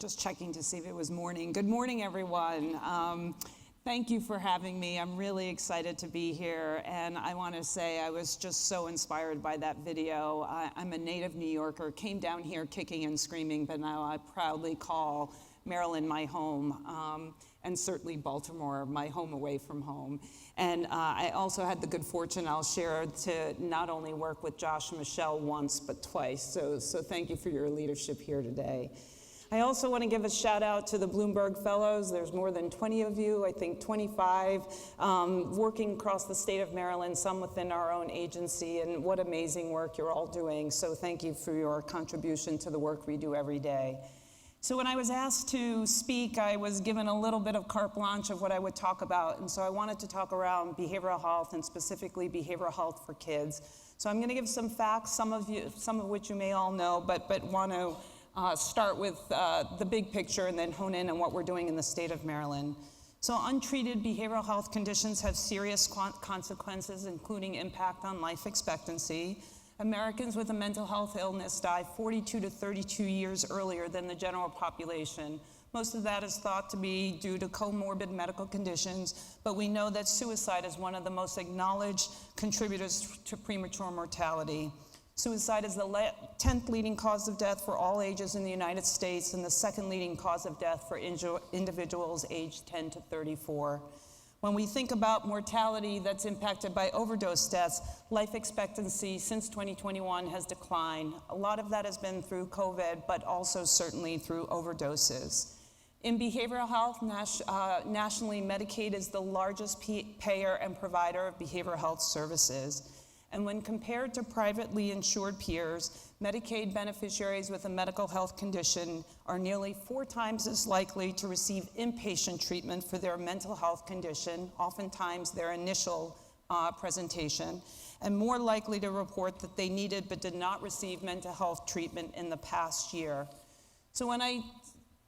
Just checking to see if it was morning. Good morning, everyone. Thank you for having me. I'm really excited to be here, and I want to say I was just so inspired by that video. I'm a native New Yorker, came down here kicking and screaming, but now I proudly call Maryland my home, and certainly Baltimore my home away from home. And I also had the good fortune, I'll share, to not only work with Josh and Michelle once, but twice. So thank you for your leadership here today. I also want to give a shout out to the Bloomberg Fellows. There's more than 20 of you, I think 25, working across the state of Maryland, some within our own agency, and what amazing work you're all doing. So thank you for your contribution to the work we do every day. So when I was asked to speak, I was given a little bit of carte blanche of what I would talk about. And so I wanted to talk around behavioral health, and specifically behavioral health for kids. So I'm going to give some facts, some of which you may all know, but want to start with the big picture and then hone in on what we're doing in the state of Maryland. So untreated behavioral health conditions have serious consequences, including impact on life expectancy. Americans with a mental health illness die 42 to 32 years earlier than the general population. Most of that is thought to be due to comorbid medical conditions, but we know that suicide is one of the most acknowledged contributors to premature mortality. Suicide is the 10th leading cause of death for all ages in the United States and the second leading cause of death for individuals aged 10 to 34. When we think about mortality that's impacted by overdose deaths, life expectancy since 2021 has declined. A lot of that has been through COVID, but also certainly through overdoses. In behavioral health, nationally, Medicaid is the largest payer and provider of behavioral health services. And when compared to privately insured peers, Medicaid beneficiaries with a medical health condition are nearly 4 times as likely to receive inpatient treatment for their mental health condition, oftentimes their initial presentation, and more likely to report that they needed but did not receive mental health treatment in the past year. So when I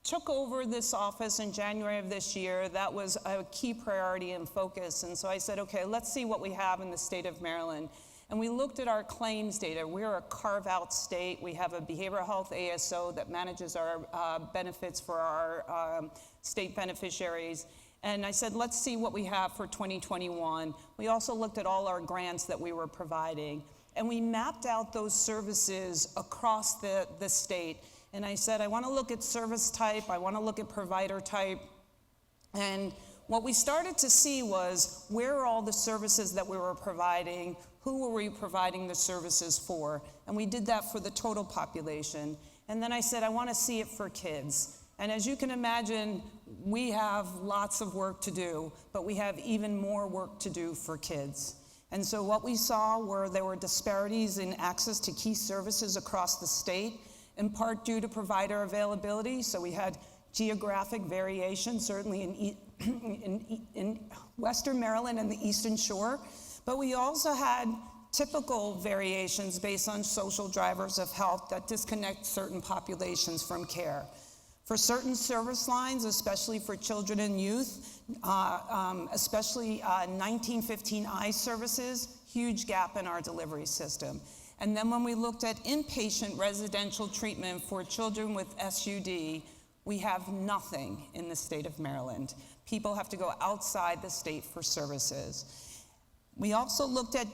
took over this office in January of this year, that was a key priority and focus. And so I said, okay, let's see what we have in the state of Maryland. And we looked at our claims data. We're a carve-out state. We have a behavioral health ASO that manages our benefits for our state beneficiaries. And I said, let's see what we have for 2021. We also looked at all our grants that we were providing. And we mapped out those services across the state. And I said, I want to look at service type. I want to look at provider type. And what we started to see was, where are all the services that we were providing? Who were we providing the services for? And we did that for the total population. And then I said, I want to see it for kids. And as you can imagine, we have lots of work to do, but we have even more work to do for kids. And so what we saw were there were disparities in access to key services across the state, in part due to provider availability. So we had geographic variation, certainly in Western Maryland and the Eastern Shore. But we also had typical variations based on social drivers of health that disconnect certain populations from care. For certain service lines, especially for children and youth, especially 1915I services, huge gap in our delivery system. And then when we looked at inpatient residential treatment for children with SUD, we have nothing in the state of Maryland. People have to go outside the state for services. We also looked at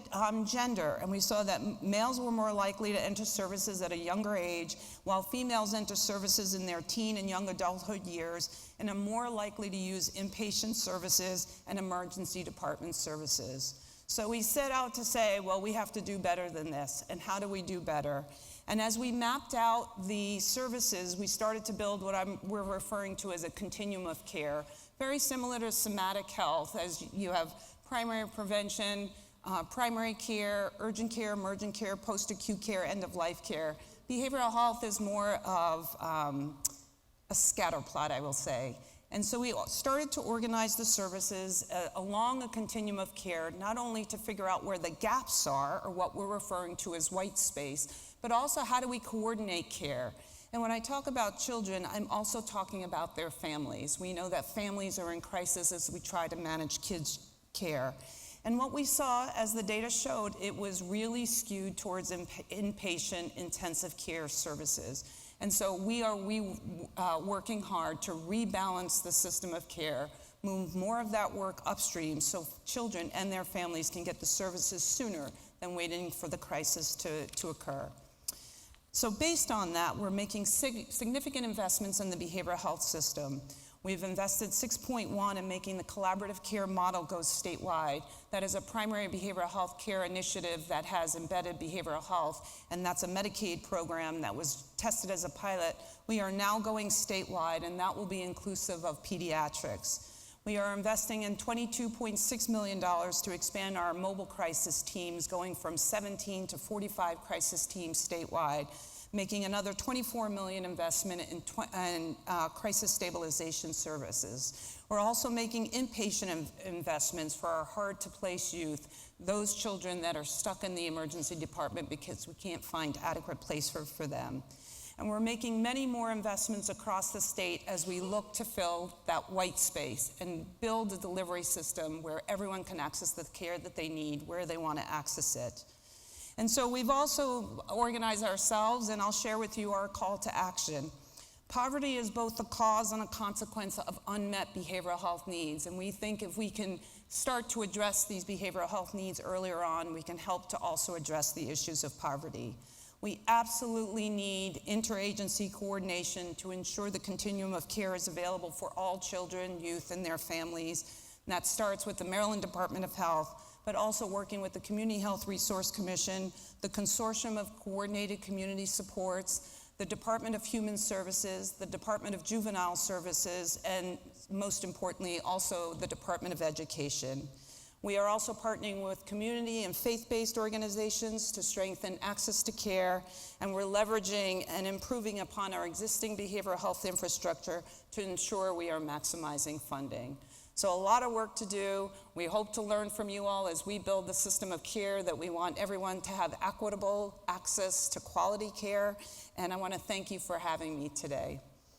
gender, and we saw that males were more likely to enter services at a younger age, while females enter services in their teen and young adulthood years, and are more likely to use inpatient services and emergency department services. So we set out to say, well, we have to do better than this, and how do we do better? And as we mapped out the services, we started to build what we're referring to as a continuum of care, very similar to somatic health, as you have primary prevention, primary care, urgent care, emergent care, post-acute care, end-of-life care. Behavioral health is more of a scatter plot, I will say. And so we started to organize the services along a continuum of care, not only to figure out where the gaps are, or what we're referring to as white space, but also how do we coordinate care. And when I talk about children, I'm also talking about their families. We know that families are in crisis as we try to manage kids' care. And what we saw, as the data showed, it was really skewed towards inpatient intensive care services. And so we are working hard to rebalance the system of care, move more of that work upstream so children and their families can get the services sooner than waiting for the crisis to occur. So based on that, we're making significant investments in the behavioral health system. We've invested 6.1 in making the collaborative care model go statewide. That is a primary behavioral health care initiative that has embedded behavioral health, and that's a Medicaid program that was tested as a pilot. We are now going statewide, and that will be inclusive of pediatrics. We are investing in $22.6 million to expand our mobile crisis teams, going from 17 to 45 crisis teams statewide, making another $24 million investment in crisis stabilization services. We're also making inpatient investments for our hard-to-place youth, those children that are stuck in the emergency department because we can't find adequate place for them. And we're making many more investments across the state as we look to fill that white space and build a delivery system where everyone can access the care that they need, where they want to access it. And so we've also organized ourselves, and I'll share with you our call to action. Poverty is both a cause and a consequence of unmet behavioral health needs, and we think if we can start to address these behavioral health needs earlier on, we can help to also address the issues of poverty. We absolutely need interagency coordination to ensure the continuum of care is available for all children, youth, and their families. And that starts with the Maryland Department of Health, but also working with the Community Health Resource Commission, the Consortium of Coordinated Community Supports, the Department of Human Services, the Department of Juvenile Services, and most importantly, also the Department of Education. We are also partnering with community and faith-based organizations to strengthen access to care, and we're leveraging and improving upon our existing behavioral health infrastructure to ensure we are maximizing funding. So a lot of work to do. We hope to learn from you all as we build the system of care that we want everyone to have equitable access to quality care, and I want to thank you for having me today.